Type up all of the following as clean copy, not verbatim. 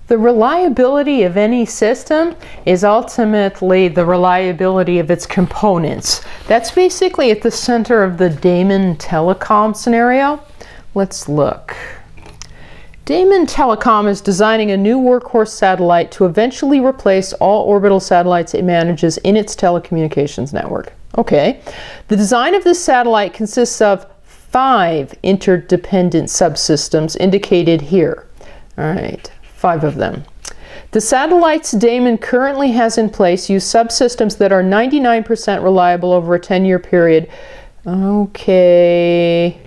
The reliability of any system is ultimately the reliability of its components. That's basically at the center of the Damon Telecom scenario. Let's look. Damon Telecom is designing a new workhorse satellite to eventually replace all orbital satellites it manages in its telecommunications network. Okay. The design of this satellite consists of 5 interdependent subsystems indicated here. All right. 5 of them. The satellites Damon currently has in place use subsystems that are 99% reliable over a 10-year period. Okay.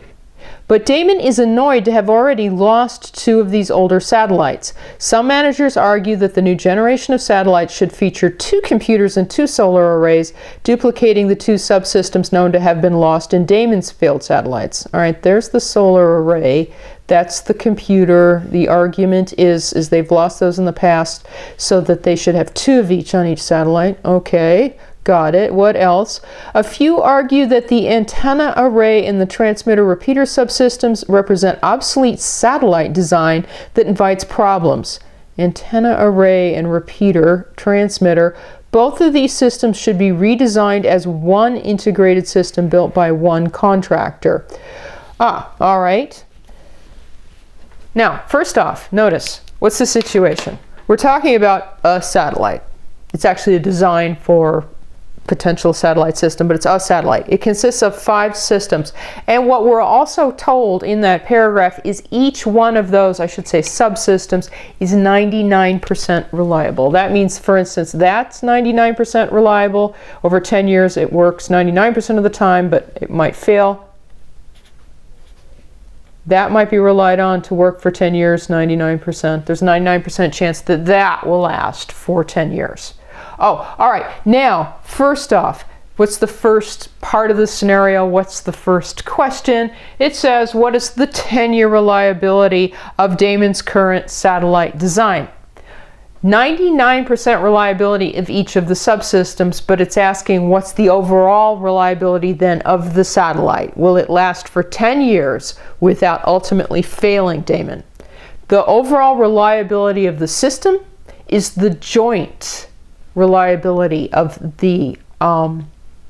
But Damon is annoyed to have already lost 2 of these older satellites. Some managers argue that the new generation of satellites should feature 2 computers and 2 solar arrays, duplicating the 2 subsystems known to have been lost in Damon's failed satellites. All right, there's the solar array. That's the computer. The argument is they've lost those in the past, so that they should have 2 of each on each satellite. Okay. Got it. What else? A few argue that the antenna array and the transmitter repeater subsystems represent obsolete satellite design that invites problems. Antenna array and repeater transmitter, both of these systems should be redesigned as one integrated system built by one contractor. All right. Now, first off, notice, what's the situation? We're talking about a satellite. It's actually a design for potential satellite system, but it's a satellite. It consists of 5 systems. And what we're also told in that paragraph is each one of those, I should say subsystems, is 99% reliable. That means, for instance, that's 99% reliable. Over 10 years it works 99% of the time, but it might fail. That might be relied on to work for 10 years, 99%. There's a 99% chance that that will last for 10 years. Oh, all right. Now, first off, what's the first part of the scenario? What's the first question? It says, what is the 10-year reliability of Damon's current satellite design? 99% reliability of each of the subsystems, but it's asking what's the overall reliability then of the satellite? Will it last for 10 years without ultimately failing Damon? The overall reliability of the system is the joint reliability of the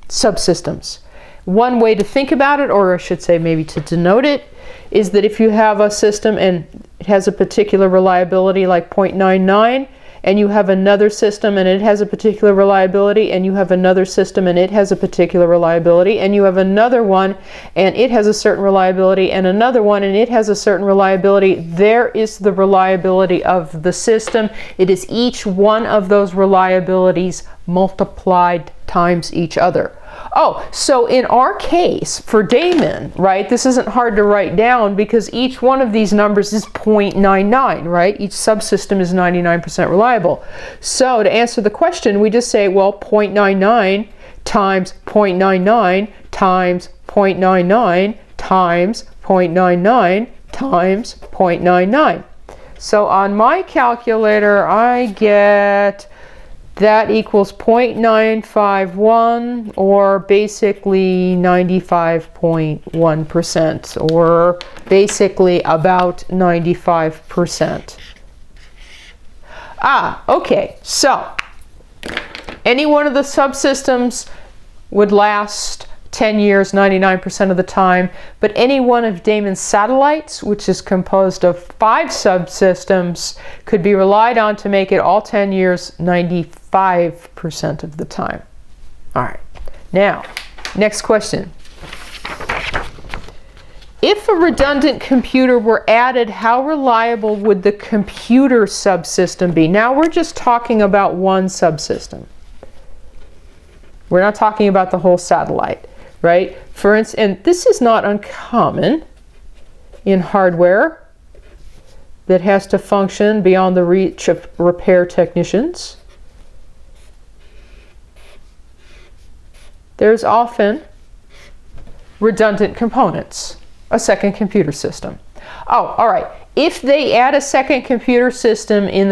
subsystems. One way to think about it, or I should say maybe to denote it, is that if you have a system and it has a particular reliability like 0.99, and you have another system and it has a particular reliability, and you have another system and it has a particular reliability, and you have another one and it has a certain reliability, and another one and it has a certain reliability, there is the reliability of the system. It is each one of those reliabilities multiplied times each other. Oh, so in our case, for Damon, right, this isn't hard to write down because each one of these numbers is 0.99, right? Each subsystem is 99% reliable. So to answer the question, we just say, well, 0.99 times 0.99 times 0.99 times 0.99 times 0.99. So on my calculator, I get that equals 0.951, or basically 95.1%, or basically about 95%. Okay, so any one of the subsystems would last 10 years, 99% of the time, but any one of Damon's satellites, which is composed of 5 subsystems, could be relied on to make it all 10 years, 95% of the time. All right, now, next question. If a redundant computer were added, how reliable would the computer subsystem be? Now we're just talking about one subsystem. We're not talking about the whole satellite. Right? For instance, and this is not uncommon in hardware that has to function beyond the reach of repair technicians. There's often redundant components, a second computer system. Oh, all right. If they add a second computer system in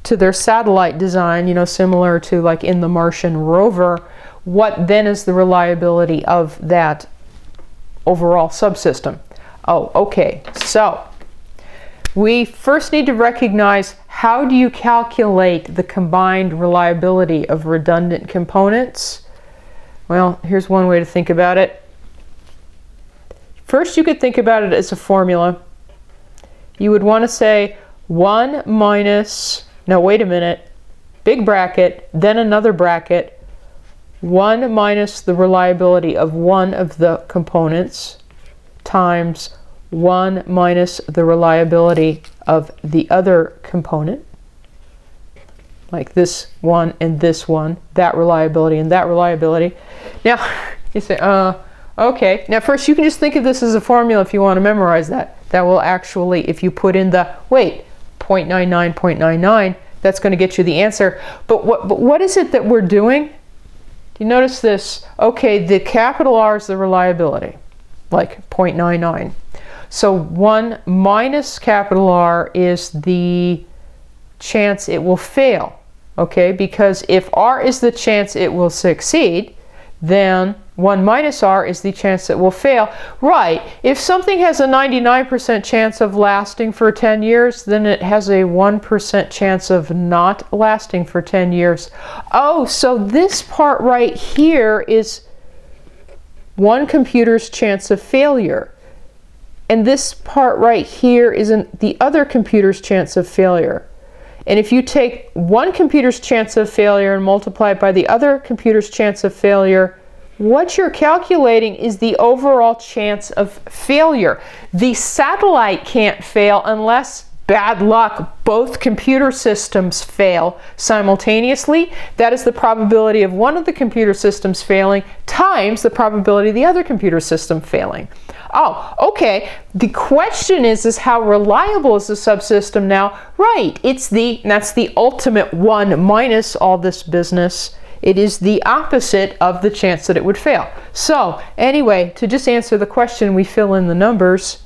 to their satellite design, you know, similar to like in the Martian rover, what then is the reliability of that overall subsystem? Oh, okay. So we first need to recognize, how do you calculate the combined reliability of redundant components? Well, here's one way to think about it. First, you could think about it as a formula. You would want to say 1 minus, now wait a minute, big bracket, then another bracket, 1 minus the reliability of one of the components times 1 minus the reliability of the other component, like this one and this one, that reliability and that reliability. Now, you say, okay. Now first you can just think of this as a formula if you want to memorize that. That will actually, if you put in the, 0.99, 0.99, that's going to get you the answer. But what is it that we're doing? Do you notice this? Okay, the capital R is the reliability, like 0.99. So 1 minus capital R is the chance it will fail. Okay, because if R is the chance it will succeed, then 1 minus R is the chance it will fail. Right, if something has a 99% chance of lasting for 10 years, then it has a 1% chance of not lasting for 10 years. Oh, so this part right here is one computer's chance of failure. And this part right here isn't the other computer's chance of failure. And if you take one computer's chance of failure and multiply it by the other computer's chance of failure, what you're calculating is the overall chance of failure. The satellite can't fail unless, bad luck, both computer systems fail simultaneously. That is the probability of one of the computer systems failing times the probability of the other computer system failing. Oh, okay. The question is how reliable is the subsystem now? Right, that's the ultimate 1 minus all this business. It is the opposite of the chance that it would fail. So anyway, to just answer the question, we fill in the numbers.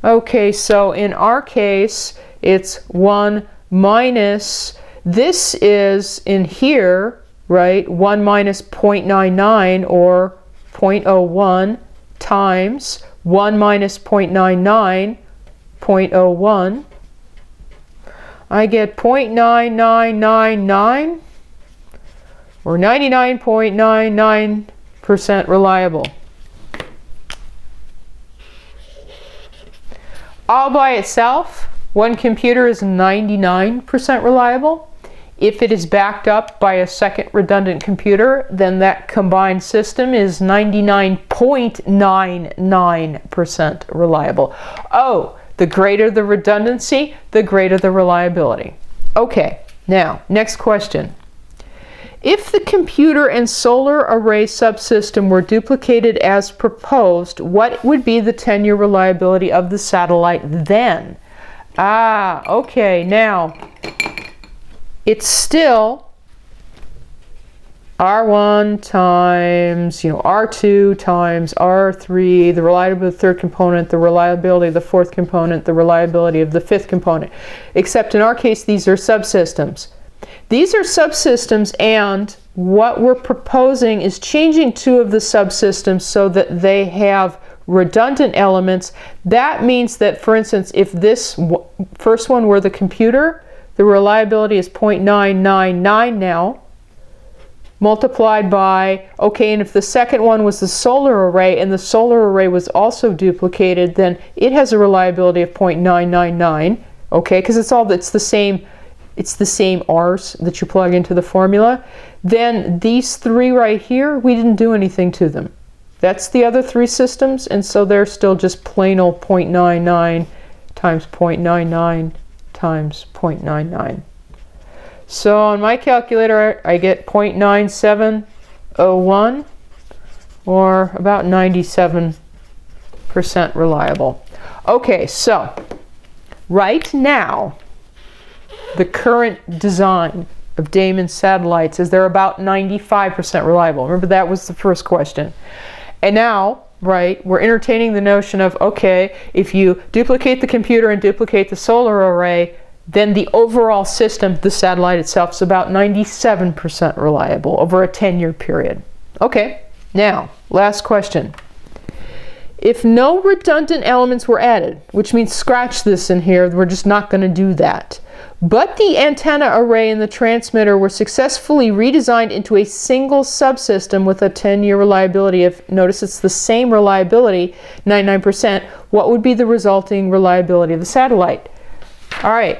Okay, so in our case, it's 1 minus, this is in here, right, 1 minus 0.99 or 0.01 times 1 minus 0.99, 0.01. I get 0.9999 or 99.99% reliable. All by itself, one computer is 99% reliable. If it is backed up by a second redundant computer, then that combined system is 99.99% reliable. Oh, the greater the redundancy, the greater the reliability. Okay, now, next question. If the computer and solar array subsystem were duplicated as proposed, what would be the 10-year reliability of the satellite then? Okay, now, it's still R1 times, R2 times R3, the reliability of the third component, the reliability of the fourth component, the reliability of the fifth component. Except in our case, these are subsystems. These are subsystems, and what we're proposing is changing 2 of the subsystems so that they have redundant elements. That means that, for instance, if this first one were the computer, the reliability is 0.999 now, multiplied by, okay, and if the second one was the solar array and the solar array was also duplicated, then it has a reliability of 0.999, okay, because it's the same R's that you plug into the formula. Then these 3 right here, we didn't do anything to them. That's the other 3 systems, and so they're still just plain old 0.99 times 0.99 times 0.99. So on my calculator, I get 0.9701, or about 97% reliable. Okay, so right now, the current design of Damon's satellites is they're about 95% reliable. Remember, that was the first question. And now, right, we're entertaining the notion of, okay, if you duplicate the computer and duplicate the solar array, then the overall system, the satellite itself, is about 97% reliable over a 10-year period. Okay, now, last question. If no redundant elements were added, which means scratch this in here, we're just not going to do that, but the antenna array and the transmitter were successfully redesigned into a single subsystem with a 10-year reliability of, notice it's the same reliability, 99%, what would be the resulting reliability of the satellite? All right,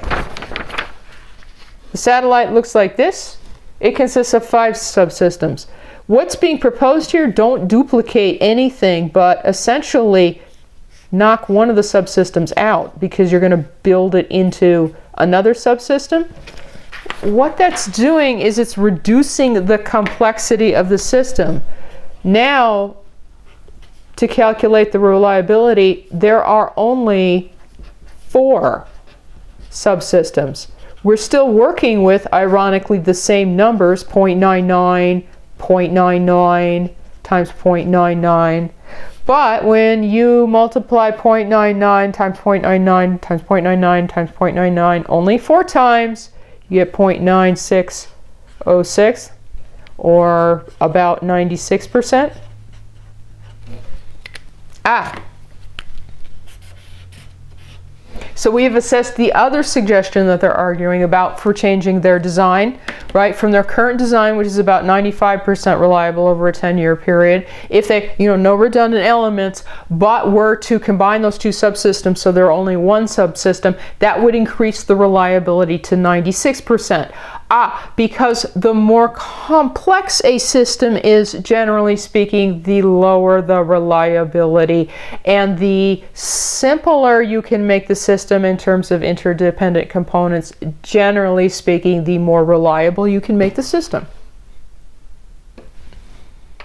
the satellite looks like this. It consists of 5 subsystems. What's being proposed here, don't duplicate anything, but essentially knock one of the subsystems out because you're going to build it into another subsystem. What that's doing is it's reducing the complexity of the system. Now, to calculate the reliability, there are only 4 subsystems. We're still working with, ironically, the same numbers, 0.99, 0.99 times 0.99. But when you multiply 0.99 times 0.99 times 0.99 times 0.99 only 4 times, you get 0.9606, or about 96%. So we have assessed the other suggestion that they're arguing about for changing their design, right? From their current design, which is about 95% reliable over a 10-year period. If they, no redundant elements, but were to combine those 2 subsystems so there are only 1 subsystem, that would increase the reliability to 96%. Because the more complex a system is, generally speaking, the lower the reliability. And the simpler you can make the system in terms of interdependent components, generally speaking, the more reliable you can make the system.